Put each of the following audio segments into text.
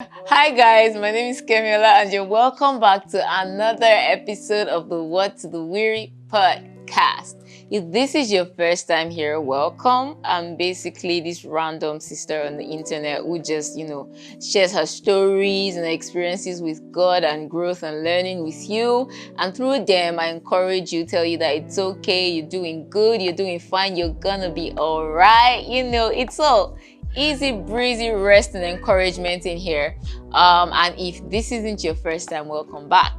Hi guys, my name is Kemiola and you're welcome back to another episode of the What to the Weary Podcast. If this is your first time here, welcome. I'm basically this random sister on the internet who just, shares her stories and her experiences with God and growth and learning with you. And through them, I encourage you, tell you that it's okay, you're doing good, you're doing fine, you're gonna be all right. It's all easy breezy rest and encouragement in here. And if this isn't your first time, welcome back.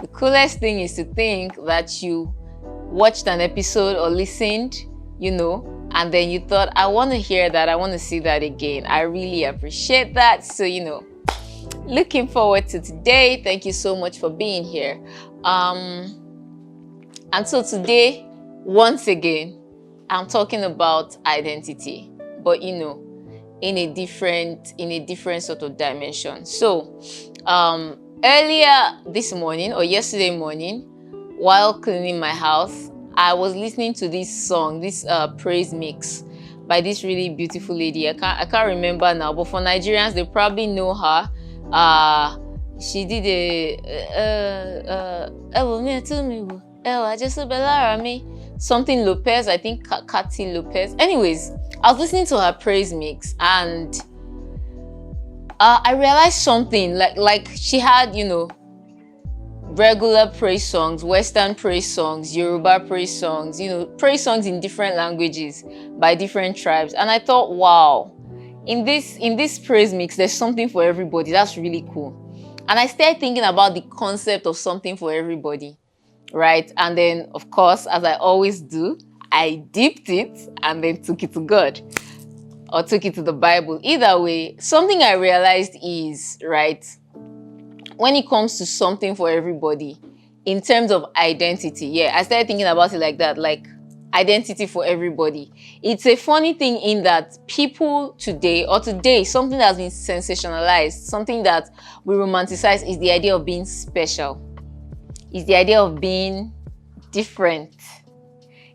The coolest thing is to think that you watched an episode or listened, and then you thought, I want to hear that, I want to see that again. I really appreciate that. So, looking forward to today. Thank you so much for being here. And so today, once again, I'm talking about identity, but in a different sort of dimension. So earlier this morning or yesterday morning, while cleaning my house, I was listening to this song, this praise mix by this really beautiful lady. I can't remember now, but for Nigerians, they probably know her. She did something Lopez, I think Kati Lopez. Anyways, I was listening to her praise mix and I realized something like she had, regular praise songs, Western praise songs, Yoruba praise songs, praise songs in different languages by different tribes. And I thought, wow, in this praise mix, there's something for everybody. That's really cool. And I started thinking about the concept of something for everybody, right? And then, of course, as I always do, I dipped it and then took it to God or took it to the Bible. Either way, something I realized is, right, when it comes to something for everybody, in terms of identity, I started thinking about it like that, like identity for everybody. It's a funny thing in that people today, something that's been sensationalized, something that we romanticize is the idea of being special, is the idea of being different,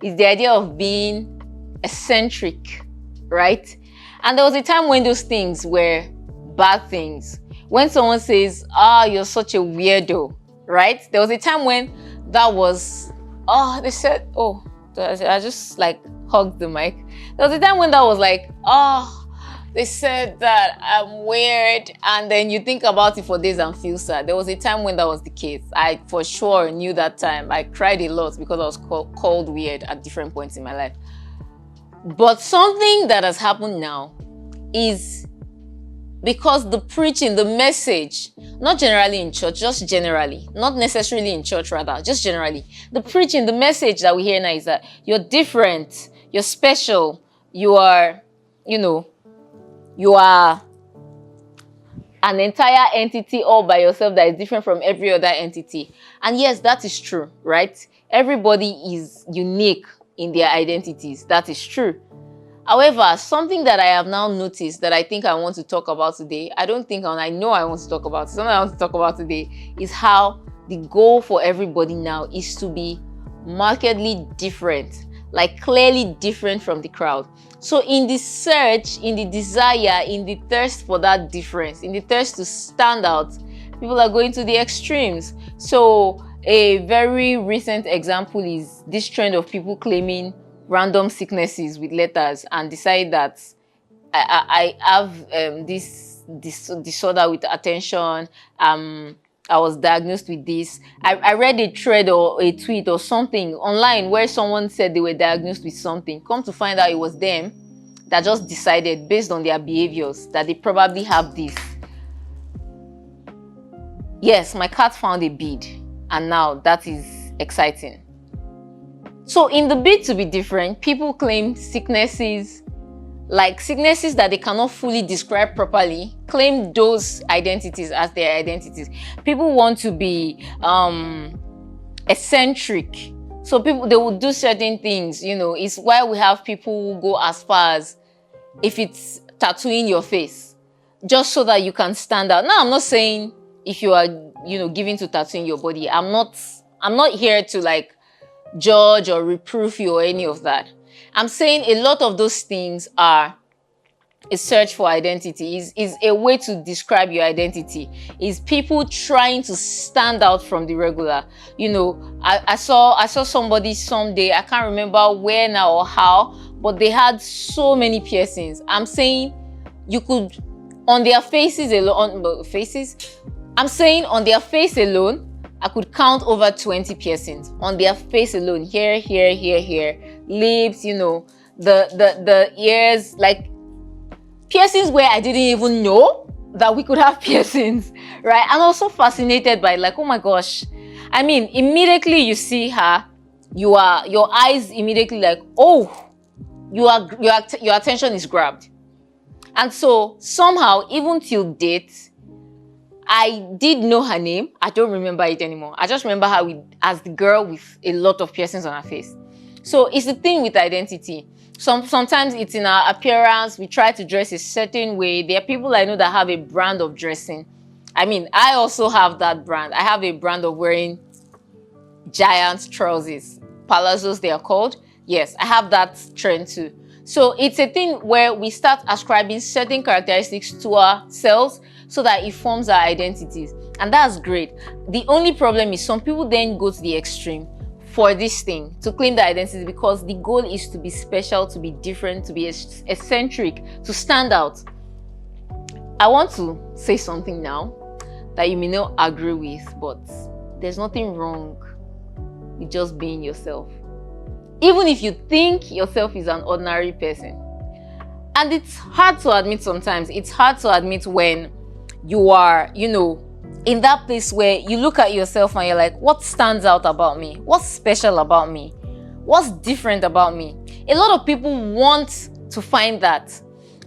is the idea of being eccentric, right? And there was a time when those things were bad things. When someone says, you're such a weirdo, right? There was a time when that was, they said, I just like hugged the mic. There was a time when that was like, they said that I'm weird, and then you think about it for days and feel sad. There was a time when that was the case. I for sure knew that time. I cried a lot because I was called weird at different points in my life. But something that has happened now is because the preaching, the message, not generally in church, just generally, not necessarily in church rather, just generally, the preaching, the message that we hear now is that you're different, you're special, you are, you are an entire entity all by yourself that is different from every other entity. And yes, that is true, right? Everybody is unique in their identities. That is true. However, something that I have now noticed that I think I want to talk about today, I know I want to talk about, something I want to talk about today is how the goal for everybody now is to be markedly different, like clearly different from the crowd. So in the search, in the desire, in the thirst for that difference, in the thirst to stand out, people are going to the extremes. So a very recent example is this trend of people claiming random sicknesses with letters and decide that I have this disorder with attention. I was diagnosed with this. I read a thread or a tweet or something online where someone said they were diagnosed with something. Come to find out it was them that just decided based on their behaviors that they probably have this. Yes, my cat found a bead and now that is exciting. So in the bid to be different, people claim sicknesses, like sicknesses that they cannot fully describe properly, claim those identities as their identities. People want to be eccentric. So they will do certain things, it's why we have people who go as far as if it's tattooing your face, just so that you can stand out. Now, I'm not saying if you are, giving to tattooing your body, I'm not here to like judge or reproof you or any of that. I'm saying a lot of those things are a search for identity, is a way to describe your identity. Is people trying to stand out from the regular. I saw somebody someday, I can't remember where now or how, but they had so many piercings. I'm saying you could, on their faces alone, I'm saying on their face alone, I could count over 20 piercings on their face alone. Here, lips, the ears, like piercings where I didn't even know that we could have piercings, right? I'm also fascinated by, like, oh my gosh. I mean, immediately you see her, your eyes immediately like, oh, your attention is grabbed. And so somehow, even till date, I did know her name. I don't remember it anymore. I just remember her as the girl with a lot of piercings on her face. So it's the thing with identity. Sometimes it's in our appearance. We try to dress a certain way. There are people I know that have a brand of dressing. I mean, I also have that brand. I have a brand of wearing giant trousers. Palazzos, they are called. Yes, I have that trend too. So it's a thing where we start ascribing certain characteristics to ourselves so that it forms our identities. And that's great. The only problem is some people then go to the extreme for this thing, to claim their identity, because the goal is to be special, to be different, to be eccentric, to stand out. I want to say something now that you may not agree with, but there's nothing wrong with just being yourself. Even if you think yourself is an ordinary person. And it's hard to admit sometimes. It's hard to admit when you are, in that place where you look at yourself and you're like, what stands out about me? What's special about me? What's different about me? A lot of people want to find that.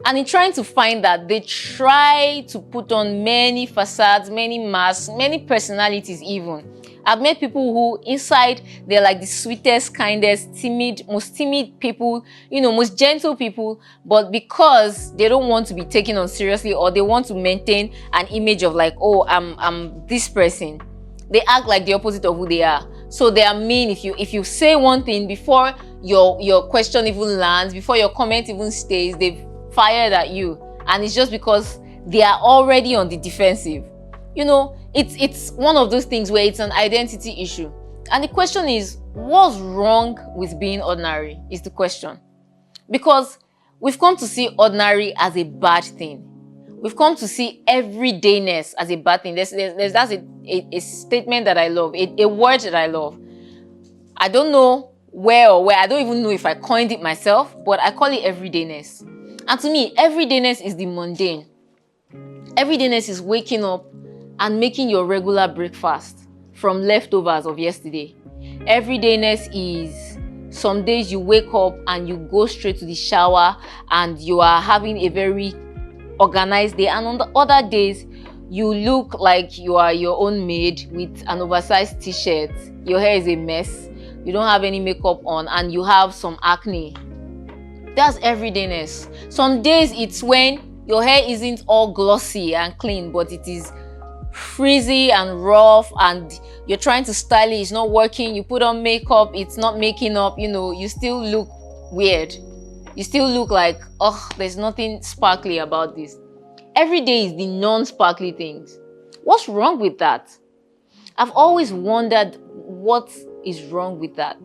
And in trying to find that, they try to put on many facades, many masks, many personalities even. I've met people who inside, they're like the sweetest, kindest, most timid people, most gentle people, but because they don't want to be taken on seriously, or they want to maintain an image of like, oh, I'm this person, they act like the opposite of who they are. So they are mean. If you say one thing before your question even lands, before your comment even stays, they've fired at you. And it's just because they are already on the defensive. It's one of those things where it's an identity issue. And the question is, what's wrong with being ordinary is the question. Because we've come to see ordinary as a bad thing. We've come to see everydayness as a bad thing. That's a statement that I love, a word that I love. I don't know where, I don't even know if I coined it myself, but I call it everydayness. And to me, everydayness is the mundane. Everydayness is waking up and making your regular breakfast from leftovers of yesterday. Everydayness is some days you wake up and you go straight to the shower and you are having a very organized day. And on the other days, you look like you are your own maid with an oversized t-shirt. Your hair is a mess. You don't have any makeup on and you have some acne. That's everydayness. Some days it's when your hair isn't all glossy and clean, but it is frizzy and rough and you're trying to style it, it's not working. You put on makeup, it's not making up, you still look weird. You still look like, oh, there's nothing sparkly about this. Every day is the non-sparkly things. What's wrong with that? I've always wondered what is wrong with that.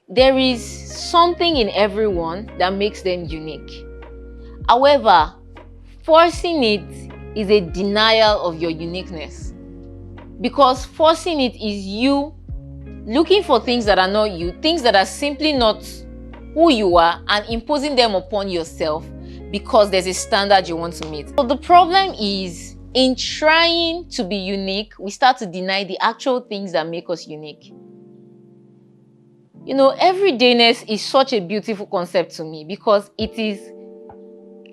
There is something in everyone that makes them unique. However, forcing it is a denial of your uniqueness. Because forcing it is you looking for things that are not you, things that are simply not who you are, and imposing them upon yourself because there's a standard you want to meet. So the problem is, in trying to be unique, we start to deny the actual things that make us unique. Everydayness is such a beautiful concept to me because it is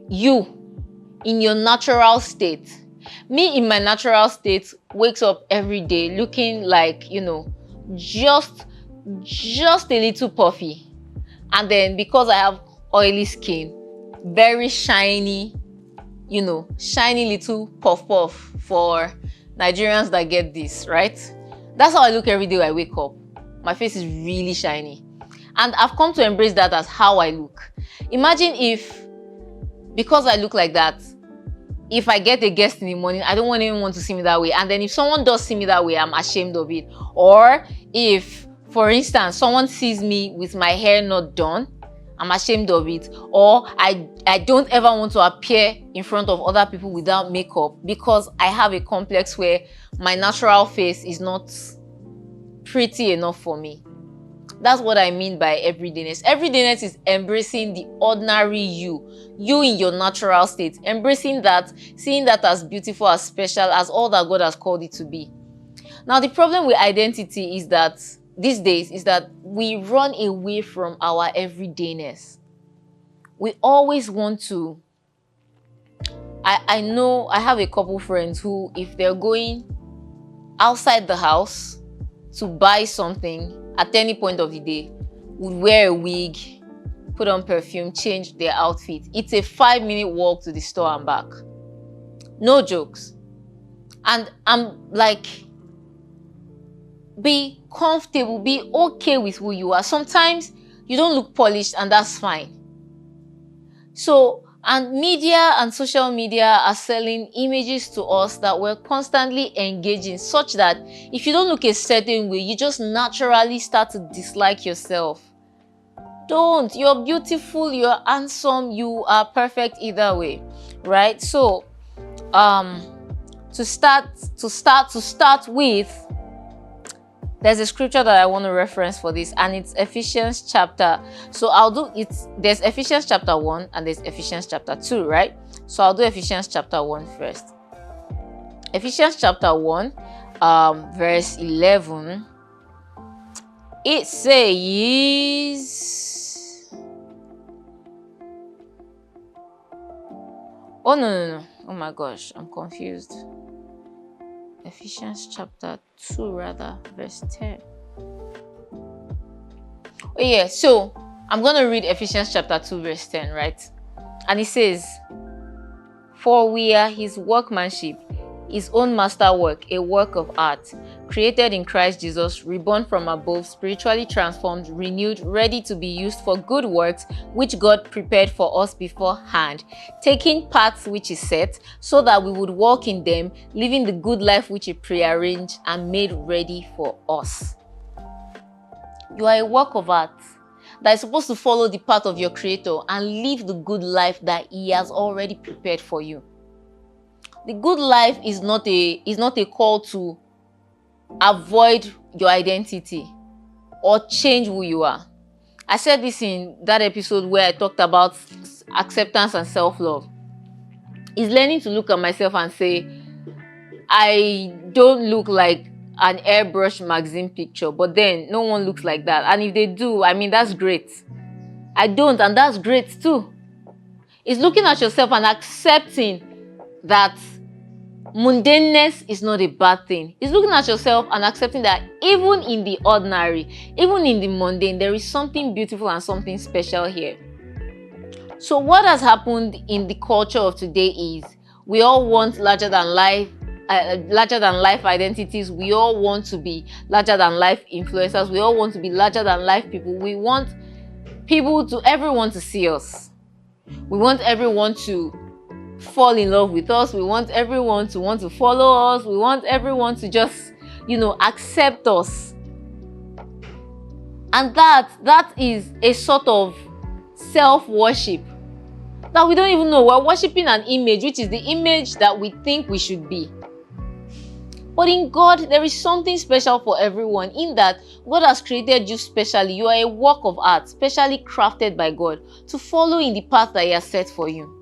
you in your natural state. Me in my natural state wakes up every day looking like, just a little puffy. And then because I have oily skin, very shiny, shiny little puff for Nigerians that get this, right? That's how I look every day when I wake up. My face is really shiny. And I've come to embrace that as how I look. Imagine if, because I look like that, if I get a guest in the morning, I don't want anyone to see me that way. And then if someone does see me that way, I'm ashamed of it. Or if, for instance, someone sees me with my hair not done, I'm ashamed of it. Or I don't ever want to appear in front of other people without makeup because I have a complex where my natural face is not pretty enough for me. That's what I mean by everydayness. Everydayness is embracing the ordinary you in your natural state, embracing that, seeing that as beautiful, as special, as all that God has called it to be. Now, the problem with identity is that these days is that we run away from our everydayness. We always want to. I know I have a couple friends who, if they're going outside the house to buy something at any point of the day, would wear a wig, put on perfume, change their outfit. It's a 5-minute walk to the store and back. No jokes. And I'm like, be comfortable, be okay with who you are. Sometimes you don't look polished and that's fine. So, and media and social media are selling images to us that we're constantly engaging, such that if you don't look a certain way, you just naturally start to dislike yourself. Don't. You're beautiful, you're handsome, you are perfect either way, right? So, to start with, there's a scripture that I want to reference for this, and it's Ephesians chapter. So there's Ephesians chapter 1 and there's Ephesians chapter 2, right? So I'll do Ephesians chapter 1 first. Ephesians chapter 1, verse 11. It says, oh no. Oh my gosh, I'm confused. Ephesians chapter 2 rather, verse 10. Oh yeah, so I'm going to read Ephesians chapter 2 verse 10, right? And it says, for we are his workmanship, his own masterwork, a work of art, created in Christ Jesus, reborn from above, spiritually transformed, renewed, ready to be used for good works, which God prepared for us beforehand, taking paths which is set, so that we would walk in them, living the good life which he prearranged and made ready for us. You are a work of art that is supposed to follow the path of your Creator and live the good life that he has already prepared for you. The good life is not a call to avoid your identity or change who you are. I said this in that episode where I talked about acceptance and self-love. It's learning to look at myself and say, I don't look like an airbrush magazine picture, but then no one looks like that. And if they do, I mean, that's great. I don't, and that's great too. It's looking at yourself and accepting that mundaneness is not a bad thing. It's looking at yourself and accepting that even in the ordinary, even in the mundane, there is something beautiful and something special here. So what has happened in the culture of today is we all want larger than life identities. We all want to be larger than life influencers. We all want to be larger than life people. We want everyone to see us. We want everyone to fall in love with us. We want everyone to want to follow us. We want everyone to just, accept us. And that is a sort of self-worship that we don't even know. We're worshiping an image, which is the image that we think we should be. But in God, there is something special for everyone, in that God has created you specially. You are a work of art, specially crafted by God to follow in the path that he has set for you.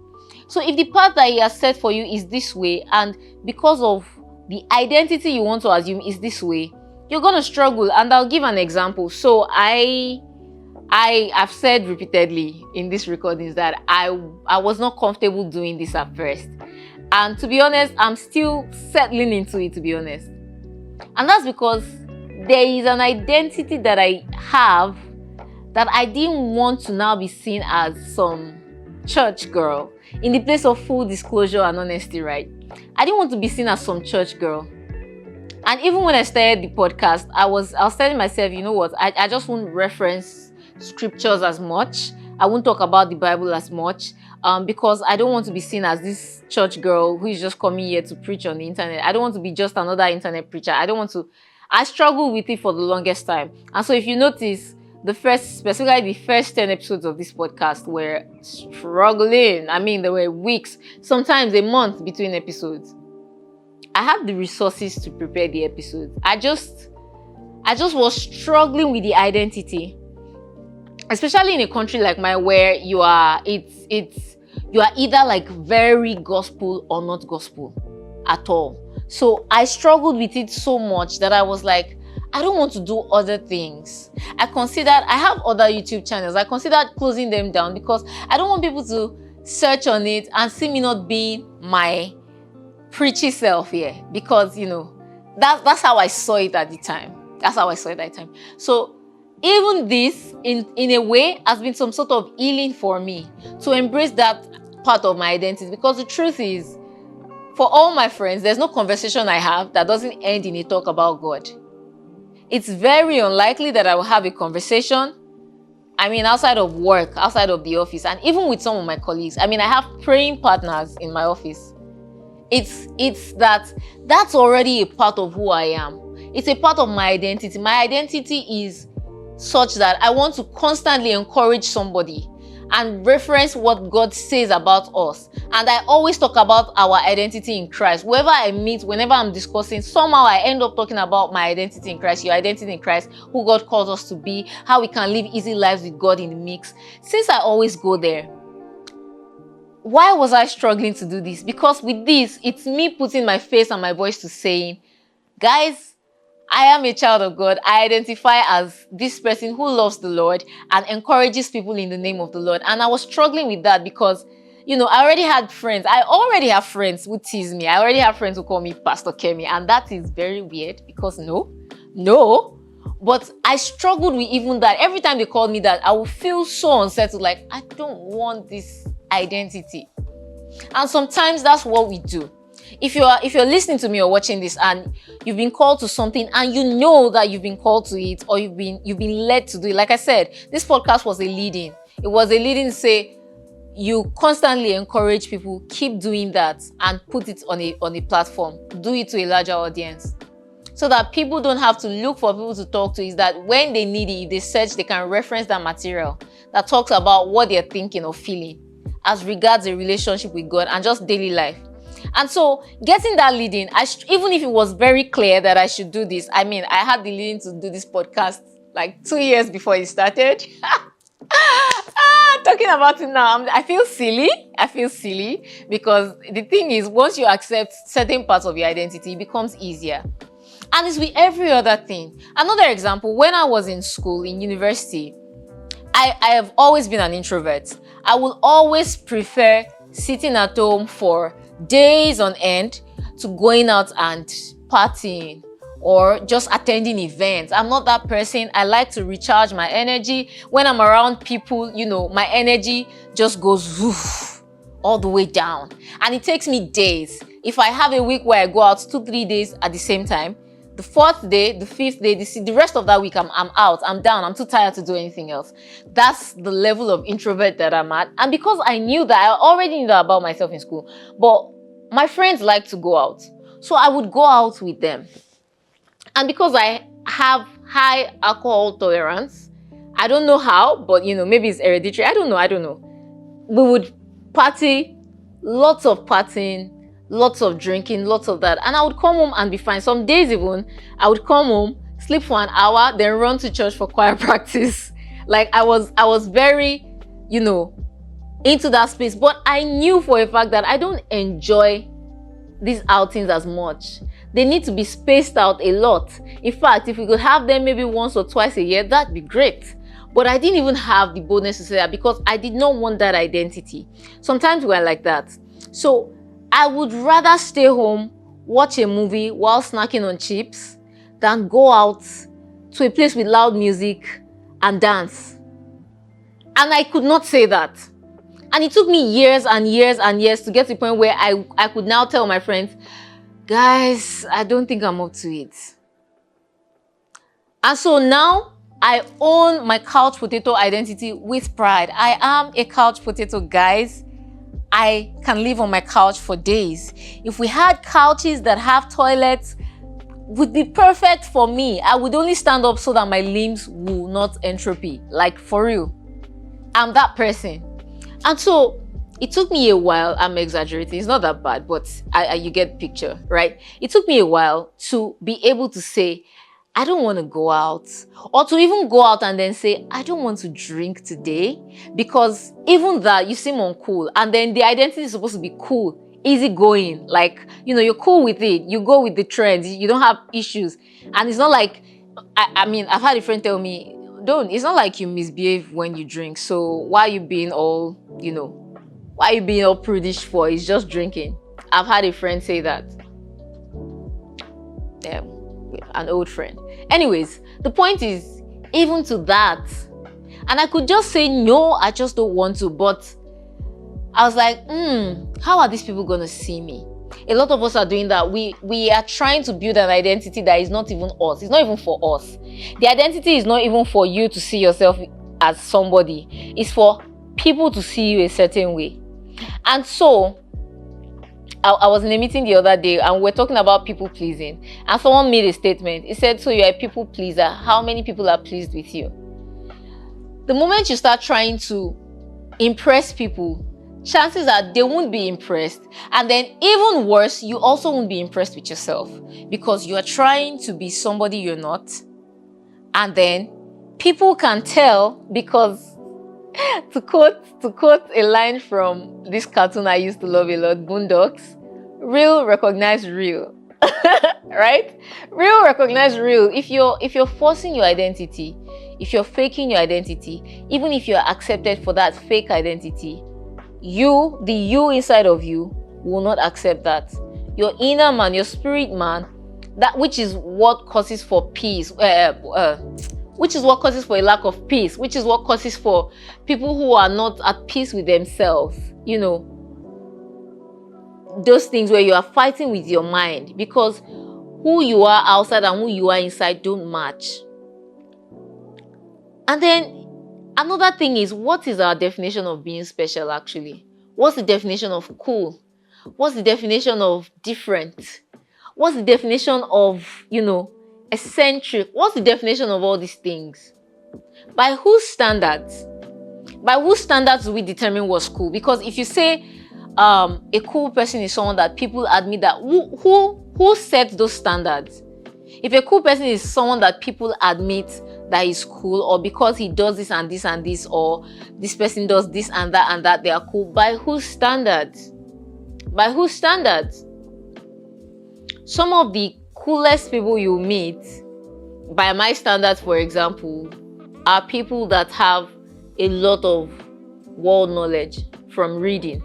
So if the path that he has set for you is this way, and because of the identity you want to assume is this way, you're going to struggle. And I'll give an example. So I have said repeatedly in these recordings that I was not comfortable doing this at first. And to be honest, I'm still settling into it, to be honest. And that's because there is an identity that I have that I didn't want to now be seen as some church girl. In the place of full disclosure and honesty, right? I didn't want to be seen as some church girl. And even when I started the podcast, I was telling myself, you know what, I just won't reference scriptures as much. I won't talk about the Bible as much because I don't want to be seen as this church girl who is just coming here to preach on the internet. I don't want to be just another internet preacher. I struggled with it for the longest time. And so if you notice, specifically the first 10 episodes of this podcast were struggling. I mean, there were weeks, sometimes a month between episodes. I had the resources to prepare the episodes. I just was struggling with the identity, especially in a country like mine where you are either like very gospel or not gospel at all. So I struggled with it so much that I was like, I don't want to do other things. I have other YouTube channels. I considered closing them down because I don't want people to search on it and see me not being my preachy self here, because that's how I saw it at the time. So even this, in a way, has been some sort of healing for me to embrace that part of my identity. Because the truth is, for all my friends, there's no conversation I have that doesn't end in a talk about God. It's very unlikely that I will have a conversation, outside of work, outside of the office, and even with some of my colleagues. I have praying partners in my office. That's already a part of who I am. It's a part of my identity. My identity is such that I want to constantly encourage somebody and reference what God says about us. And I always talk about our identity in Christ. Wherever I meet, whenever I'm discussing, somehow I end up talking about my identity in Christ, your identity in Christ, who God calls us to be, how we can live easy lives with God in the mix. Since I always go there, why was I struggling to do this? Because with this, it's me putting my face and my voice to saying, guys, I am a child of God. I identify as this person who loves the Lord and encourages people in the name of the Lord. And I was struggling with that because, I already had friends. I already have friends who tease me. I already have friends who call me Pastor Kemi. And that is very weird because no. But I struggled with even that. Every time they called me that, I would feel so unsettled. Like, I don't want this identity. And sometimes that's what we do. If you're listening to me or watching this and you've been called to something and you know that you've been called to it or you've been led to do it. Like I said, this podcast was a lead-in. It was a lead-in to say you constantly encourage people, keep doing that and put it on a platform. Do it to a larger audience. So that people don't have to look for people to talk to. Is that when they need it, if they search, they can reference that material that talks about what they're thinking or feeling as regards a relationship with God and just daily life. And so getting that leading, even if it was very clear that I should do this, I had the leading to do this podcast like 2 years before it started. Talking about it now, I feel silly because the thing is, once you accept certain parts of your identity, it becomes easier. And it's with every other thing. Another example, when I was in school, in university, I have always been an introvert. I will always prefer sitting at home for days on end to going out and partying or just attending events. I'm not that person. I like to recharge my energy. When I'm around people, my energy just goes woof, all the way down. And it takes me days. If I have a week where I go out 2-3 days at the same time, the 4th day, the 5th day, the rest of that week, I'm out, I'm down, I'm too tired to do anything else. That's the level of introvert that I'm at. And because I knew that, I already knew that about myself in school, but my friends like to go out. So I would go out with them. And because I have high alcohol tolerance, I don't know how, but maybe it's hereditary. I don't know. We would party, lots of partying, lots of drinking, lots of that. And I would come home and be fine. Some days even, I would come home, sleep for an hour, then run to church for choir practice. Like I was very, into that space. But I knew for a fact that I don't enjoy these outings as much. They need to be spaced out a lot. In fact, if we could have them maybe once or twice a year, that'd be great. But I didn't even have the boldness to say that because I did not want that identity. Sometimes we're like that. So I would rather stay home, watch a movie while snacking on chips than go out to a place with loud music and dance. And I could not say that. And it took me years and years and years to get to the point where I could now tell my friends, guys, I don't think I'm up to it. And so now I own my couch potato identity with pride. I am a couch potato, guys. I can live on my couch for days. If we had couches that have toilets, would be perfect for me. I would only stand up so that my limbs will not entropy. Like, for real. I'm that person. And so it took me a while. I'm exaggerating. It's not that bad, but you get the picture, right? It took me a while to be able to say, I don't want to go out, or to even go out and then say, I don't want to drink today, because even that, you seem uncool. And then the identity is supposed to be cool, easy going, like, you're cool with it. You go with the trends. You don't have issues. And it's not like, I mean, I've had a friend tell me, it's not like you misbehave when you drink. So why are you being all, why are you being all prudish for? It's just drinking. I've had a friend say that. Yeah, an old friend. Anyways, the point is, even to that, and I could just say, no, I just don't want to. But I was like, how are these people going to see me? A lot of us are doing that. We are trying to build an identity that is not even us. It's not even for us. The identity is not even for you to see yourself as somebody. It's for people to see you a certain way. And so, I was in a meeting the other day and we're talking about people pleasing. And someone made a statement. He said, so you're a people pleaser. How many people are pleased with you? The moment you start trying to impress people, chances are they won't be impressed. And then even worse, you also won't be impressed with yourself, because you are trying to be somebody you're not. And then people can tell, because to quote a line from this cartoon I used to love a lot, Boondocks, real recognize real. Right? Real recognize real. If you're forcing your identity, if you're faking your identity, even if you're accepted for that fake identity, the you inside of you will not accept that. Your inner man, your spirit man, that which is what causes for peace, which is what causes for a lack of peace, which is what causes for people who are not at peace with themselves, those things where you are fighting with your mind, because who you are outside and who you are inside don't match. And then another thing is, what is our definition of being special actually? What's the definition of cool? What's the definition of different? What's the definition of, eccentric? What's the definition of all these things? By whose standards? By whose standards do we determine what's cool? Because if you say a cool person is someone that people admit, that who sets those standards? If a cool person is someone that people admit that is cool, or because he does this and this and this, or this person does this and that, they are cool. By whose standards? By whose standards? Some of the coolest people you meet, by my standards, for example, are people that have a lot of world knowledge from reading.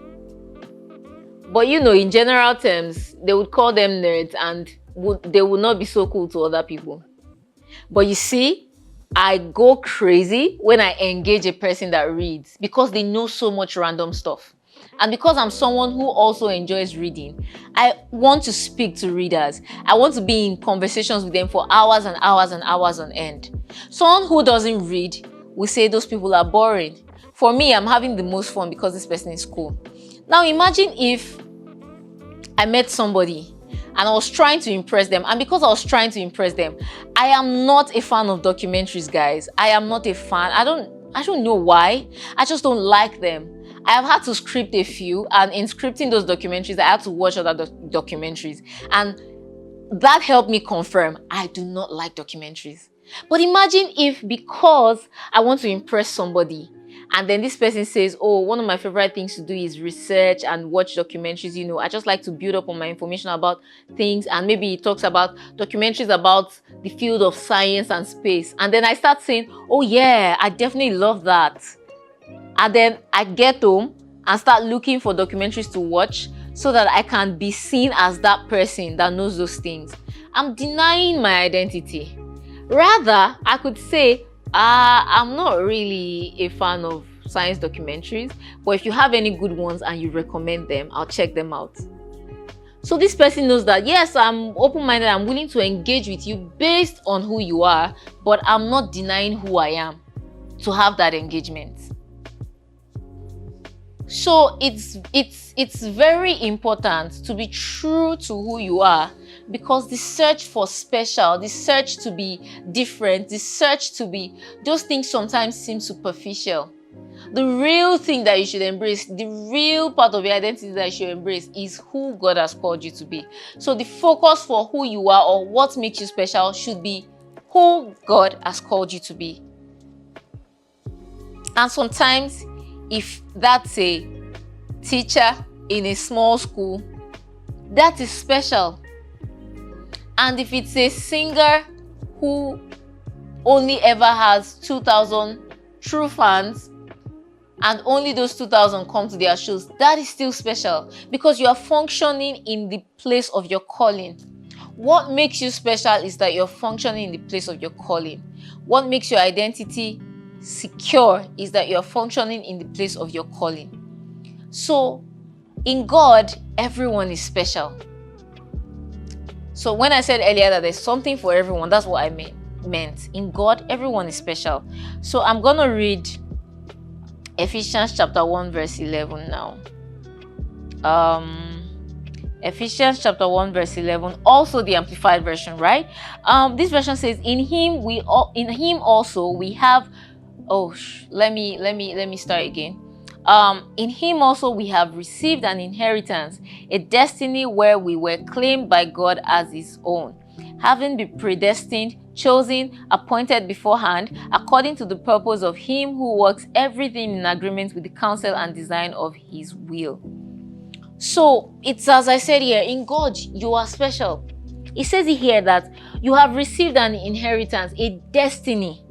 But in general terms, they would call them nerds, and they would not be so cool to other people. But you see, I go crazy when I engage a person that reads, because they know so much random stuff. And because I'm someone who also enjoys reading, I want to speak to readers. I want to be in conversations with them for hours and hours and hours on end. Someone who doesn't read will say those people are boring. For me, I'm having the most fun because this person is cool. Now imagine if I met somebody and I was trying to impress them. And because I was trying to impress them, I am not a fan of documentaries, guys. I am not a fan. I don't know why. I just don't like them. I have had to script a few, and in scripting those documentaries, I had to watch other documentaries. And that helped me confirm I do not like documentaries. But imagine if, because I want to impress somebody, and then this person says, oh, one of my favorite things to do is research and watch documentaries. I just like to build up on my information about things. And maybe he talks about documentaries about the field of science and space. And then I start saying, oh yeah, I definitely love that. And then I get home and start looking for documentaries to watch so that I can be seen as that person that knows those things. I'm denying my identity. Rather, I could say, I'm not really a fan of science documentaries, but if you have any good ones and you recommend them, I'll check them out. So this person knows that, yes, I'm open-minded, I'm willing to engage with you based on who you are, but I'm not denying who I am to have that engagement. So it's very important to be true to who you are, because the search for special, the search to be different, the search to be, those things sometimes seem superficial. The real thing that you should embrace, the real part of your identity that you should embrace, is who God has called you to be. So the focus for who you are or what makes you special should be who God has called you to be. And sometimes, if that's a teacher in a small school, that is special. And if it's a singer who only ever has 2,000 true fans, and only those 2,000 come to their shows, that is still special, because you are functioning in the place of your calling. What makes you special is that you're functioning in the place of your calling. What makes your identity secure is that you're functioning in the place of your calling. So in God, everyone is special. So when I said earlier that there's something for everyone, that's what I meant. In God, everyone is special. So I'm going to read Ephesians chapter 1 verse 11 now. Ephesians chapter 1 verse 11, also the Amplified version, right? This version says, in him also we have, let me start again. In him also we have received an inheritance, a destiny where we were claimed by God as his own, having been predestined, chosen, appointed beforehand, according to the purpose of him who works everything in agreement with the counsel and design of his will. So it's, as I said here, in God, you are special. It says here that you have received an inheritance, a destiny.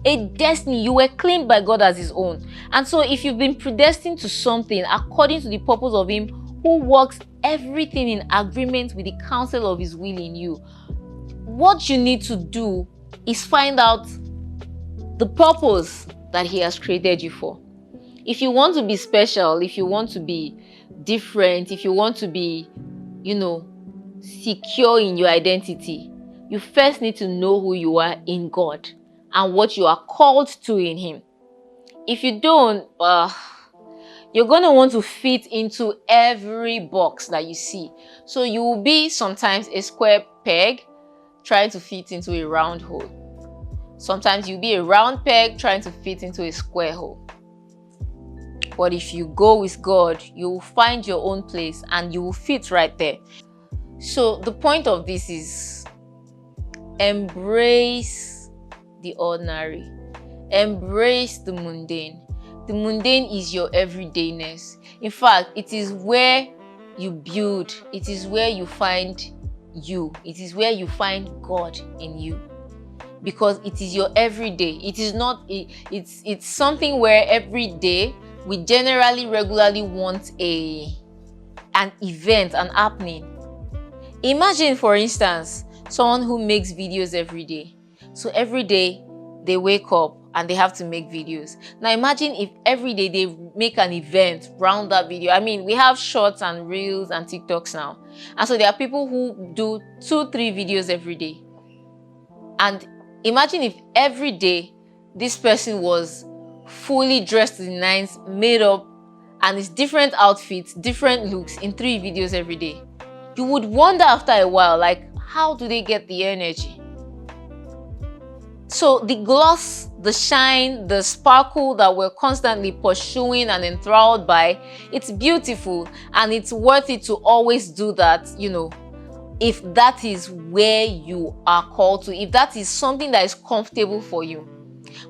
A destiny. You were claimed by God as his own. And so if you've been predestined to something according to the purpose of him who works everything in agreement with the counsel of his will in you, what you need to do is find out the purpose that he has created you for. If you want to be special, if you want to be different, if you want to be, secure in your identity, you first need to know who you are in God and what you are called to in him. If you don't, you're going to want to fit into every box that you see. So you will be sometimes a square peg trying to fit into a round hole. Sometimes you'll be a round peg trying to fit into a square hole. But if you go with God, you will find your own place and you will fit right there. So the point of this is embrace the ordinary. Embrace the mundane. The mundane is your everydayness. In fact, it is where you build. It is where you find you. It is where you find God in you. Because it is your everyday. It is not, it's something where every day we generally, regularly want an event, an happening. Imagine, for instance, someone who makes videos every day. So every day they wake up and they have to make videos. Now imagine if every day they make an event around that video. I mean, we have shorts and reels and TikToks now. And so there are people who do 2-3 videos every day. And imagine if every day this person was fully dressed to the nines, made up, and it's different outfits, different looks in 3 videos every day. You would wonder after a while, like, how do they get the energy? So the gloss, the shine, the sparkle that we're constantly pursuing and enthralled by, it's beautiful and it's worth it to always do that, if that is where you are called to, if that is something that is comfortable for you.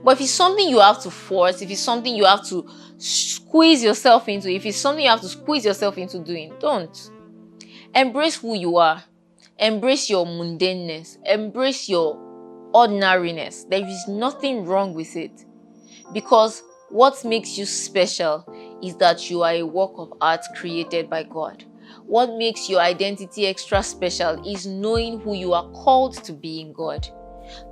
But if it's something you have to force, if it's something you have to squeeze yourself into, if it's something you have to squeeze yourself into doing, don't. Embrace who you are. Embrace your mundaneness. Embrace your ordinariness. There is nothing wrong with it. Because what makes you special is that you are a work of art created by God. What makes your identity extra special is knowing who you are called to be in God.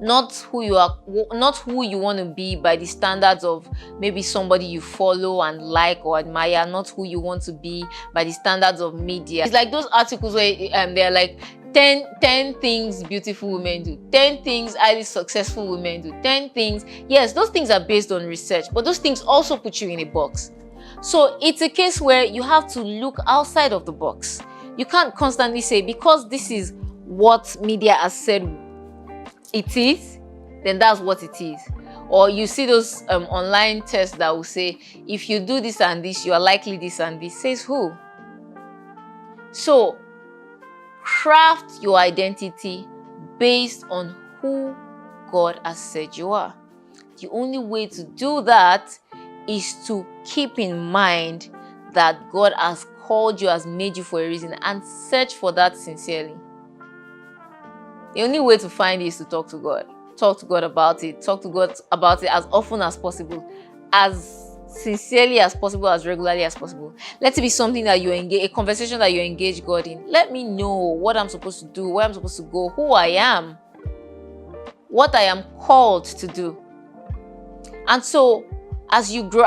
not who you are, not who you want to be by the standards of maybe somebody you follow and like or admire, not who you want to be by the standards of media. It's like those articles where they're like 10 things beautiful women do, 10 things highly successful women do, 10 things. Yes, those things are based on research, but those things also put you in a box. So it's a case where you have to look outside of the box. You can't constantly say, because this is what media has said it is, then that's what it is. Or you see those online tests that will say, if you do this and this, you are likely this and this. Says who? So craft your identity based on who God has said you are. The only way to do that is to keep in mind that God has called you, has made you for a reason, and search for that sincerely. The only way to find it is to talk to God. Talk to God about it. Talk to God about it as often as possible, as sincerely as possible, as regularly as possible. Let it be something that you engage, a conversation that you engage God in. Let me know what I'm supposed to do, where I'm supposed to go, who I am, what I am called to do. And so, as you grow,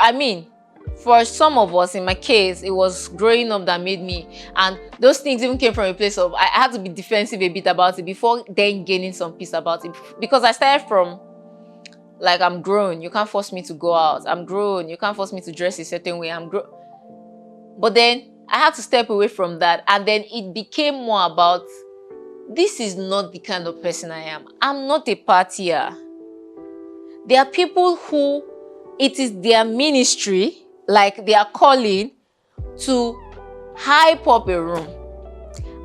for some of us, in my case, it was growing up that made me, and those things even came from a place of I had to be defensive a bit about it before then gaining some peace about it, because I started from like, I'm grown, you can't force me to go out, I'm grown, you can't force me to dress a certain way, I'm grown. But then I had to step away from that, and then it became more about, this is not the kind of person I am. I'm not a partier. There are people who it is their ministry, like they are calling, to hype up a room.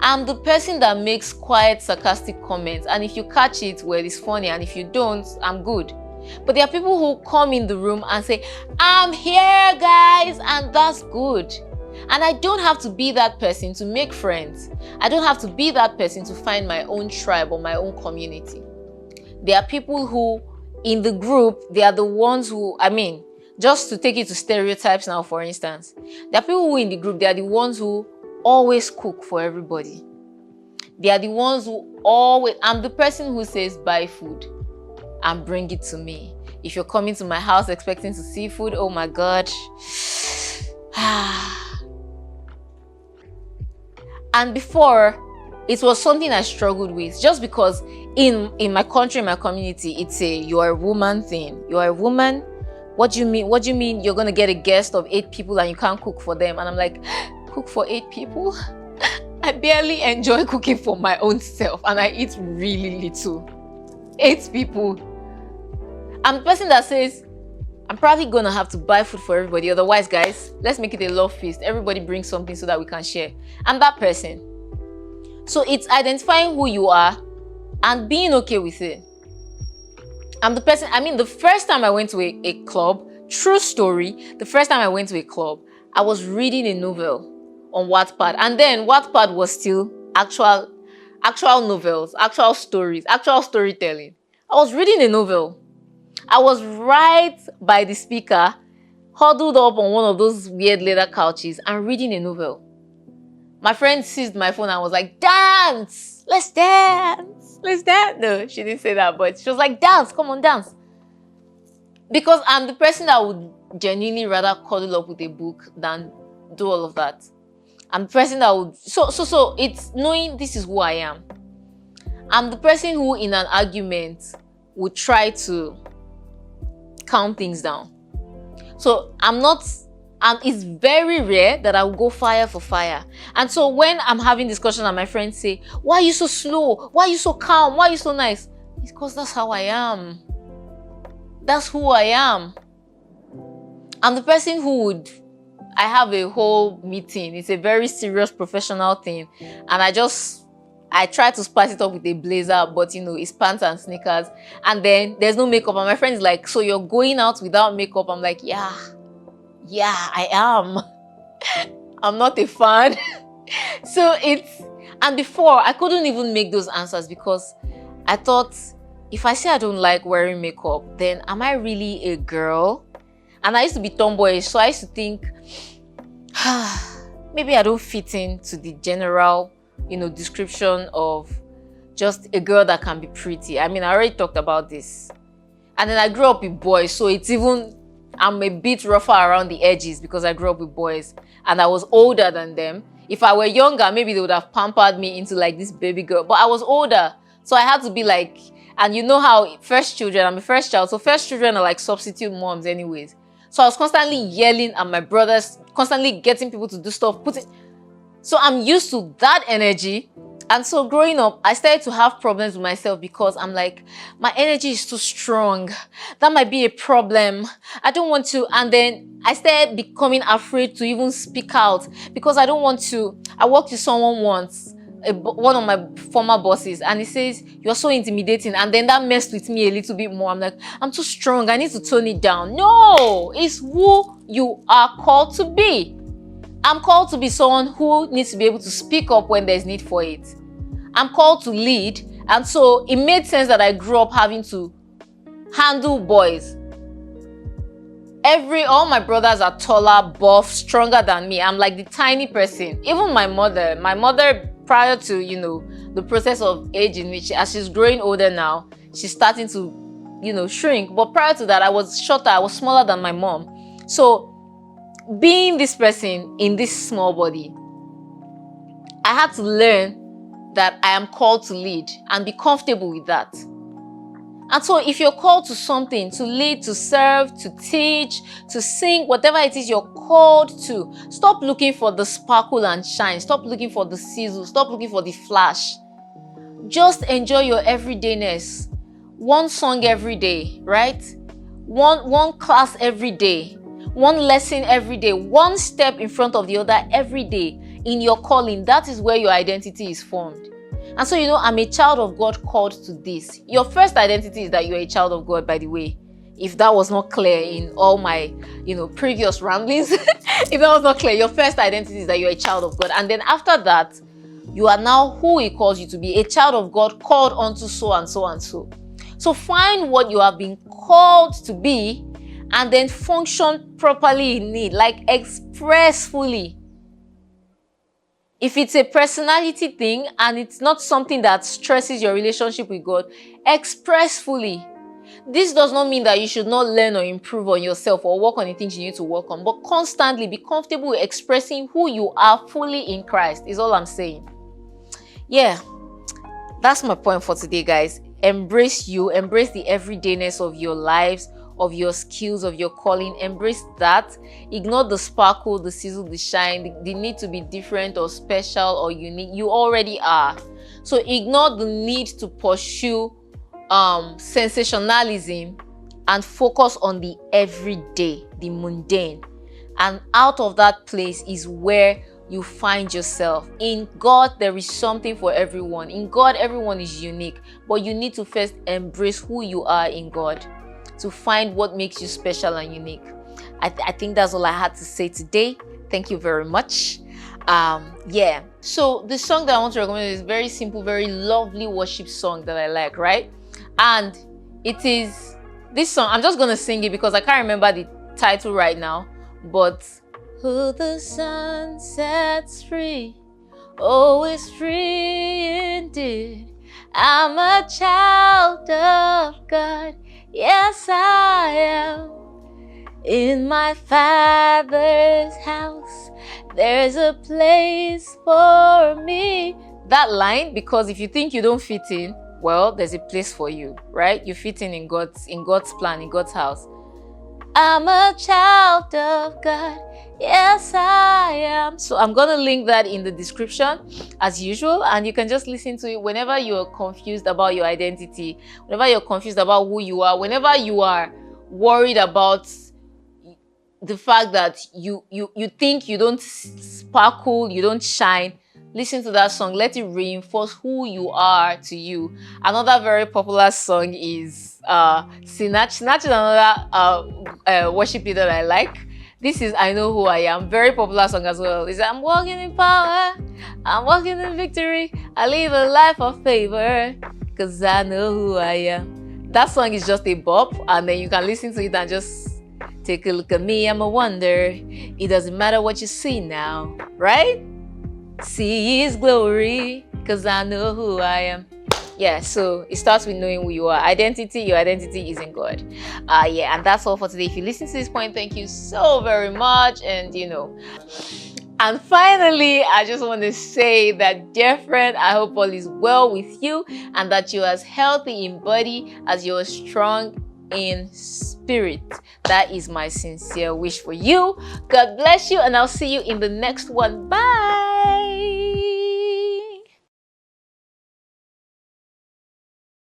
I'm the person that makes quiet, sarcastic comments, and if you catch it, well, it's funny, and if you don't, I'm good. But there are people who come in the room and say, I'm here, guys, and that's good. And I don't have to be that person to make friends. I don't have to be that person to find my own tribe or my own community. There are people who, in the group, they are the ones who, just to take it to stereotypes now, for instance, there are people who in the group, they are the ones who always cook for everybody. They are the ones who always, I'm the person who says, buy food and bring it to me. If you're coming to my house expecting to see food, oh my God. And before, it was something I struggled with, just because in my country, in my community, it's a you're a woman thing. You're a woman. What do you mean? What do you mean you're gonna get a guest of 8 people and you can't cook for them? And I'm like, cook for 8 people? I barely enjoy cooking for my own self, and I eat really little. 8 people. I'm the person that says, I'm probably gonna have to buy food for everybody. Otherwise, guys, let's make it a love feast. Everybody bring something so that we can share. I'm that person. So it's identifying who you are and being okay with it. I'm the person, the first time I went to a club, true story, the first time I went to a club, I was reading a novel on Wattpad. And then Wattpad was still actual novels, actual stories, actual storytelling. I was reading a novel. I was right by the speaker, huddled up on one of those weird leather couches and reading a novel. My friend seized my phone and was like, dance! Let's dance! Let's dance! No, she didn't say that, but she was like, dance! Come on, dance! Because I'm the person that would genuinely rather cuddle up with a book than do all of that. I'm the person that would... So it's knowing this is who I am. I'm the person who, in an argument, would try to calm things down. So it's very rare that I will go fire for fire. And so when I'm having discussion and my friends say, why are you so slow? Why are you so calm? Why are you so nice? It's because that's how I am. That's who I am. I'm the person who I have a whole meeting. It's a very serious professional thing. And I try to spice it up with a blazer, but it's pants and sneakers. And then there's no makeup. And my friend is like, so you're going out without makeup? I'm like, yeah, I am. I'm not a fan. And before, I couldn't even make those answers because I thought, if I say I don't like wearing makeup, then am I really a girl? And I used to be tomboyish, so I used to think, maybe I don't fit into the general, description of just a girl that can be pretty. I mean, I already talked about this. And then I grew up with boys, so I'm a bit rougher around the edges because I grew up with boys and I was older than them. If I were younger, maybe they would have pampered me into like this baby girl, but I was older. So I had to be like, and you know how I'm a first child, so first children are like substitute moms anyways. So I was constantly yelling at my brothers, constantly getting people to do stuff, so I'm used to that energy. And so growing up, I started to have problems with myself because I'm like, my energy is too strong. That might be a problem. I don't want to. And then I started becoming afraid to even speak out because I don't want to. I worked with someone once, one of my former bosses, and he says, you're so intimidating. And then that messed with me a little bit more. I'm like, I'm too strong. I need to tone it down. No, it's who you are called to be. I'm called to be someone who needs to be able to speak up when there's need for it. I'm called to lead, and so it made sense that I grew up having to handle boys. All my brothers are taller, buff, stronger than me. I'm like the tiny person. Even my mother prior to, the process of age in which, as she's growing older now, she's starting to, shrink. But prior to that, I was shorter, I was smaller than my mom. So being this person in this small body, I had to learn that I am called to lead and be comfortable with that. And so if you're called to something, to lead, to serve, to teach, to sing, whatever it is you're called to, stop looking for the sparkle and shine. Stop looking for the sizzle. Stop looking for the flash. Just enjoy your everydayness. One song every day, right? One class every day. One lesson every day, one step in front of the other every day in your calling. That is where your identity is formed. And so, I'm a child of God called to this. Your first identity is that you're a child of God, by the way. If that was not clear in all my, previous ramblings, if that was not clear, your first identity is that you're a child of God. And then after that, you are now who He calls you to be, a child of God called unto so and so and so. So find what you have been called to be, and then function properly in it, like express fully. If it's a personality thing and it's not something that stresses your relationship with God, express fully. This does not mean that you should not learn or improve on yourself or work on the things you need to work on, but constantly be comfortable with expressing who you are fully in Christ, is all I'm saying. Yeah, that's my point for today, guys. Embrace the everydayness of your lives, of your skills, of your calling. Embrace that. Ignore the sparkle, the sizzle, the shine, the need to be different or special or unique. You already are. So ignore the need to pursue sensationalism and focus on the everyday, the mundane. And out of that place is where you find yourself. In God, there is something for everyone. In God, everyone is unique. But you need to first embrace who you are in God to find what makes you special and unique. I think that's all I had to say today. Thank you very much. So the song that I want to recommend is very simple, very lovely worship song that I like, right? And it is this song. I'm just going to sing it because I can't remember the title right now. But who the sun sets free, oh, is free indeed. I'm a child of God. Yes, I am. In my Father's house, there's a place for me. That line, because if you think you don't fit in, well, there's a place for you, right? You fit in God's plan, in God's house. I'm a child of God. Yes, I am. So I'm going to link that in the description as usual, and you can just listen to it whenever you're confused about your identity, whenever you're confused about who you are, whenever you are worried about the fact that you think you don't sparkle, you don't shine. Listen to that song. Let it reinforce who you are to you. Another very popular song is Sinach. Sinach is another worship leader that I like. This is I Know Who I Am. Very popular song as well. It's I'm walking in power. I'm walking in victory. I live a life of favor because I know who I am. That song is just a bop, and then you can listen to it and just take a look at me. I'm a wonder. It doesn't matter what you see now, right? See His glory because I know who I am. Yeah, so it starts with knowing who you are. Identity, your identity is in God. Yeah, and that's all for today. If you listen to this point, thank you so very much. And finally, I just want to say that, dear friend, I hope all is well with you and that you're as healthy in body as you're strong in spirit. That is my sincere wish for you. God bless you, and I'll see you in the next one. Bye.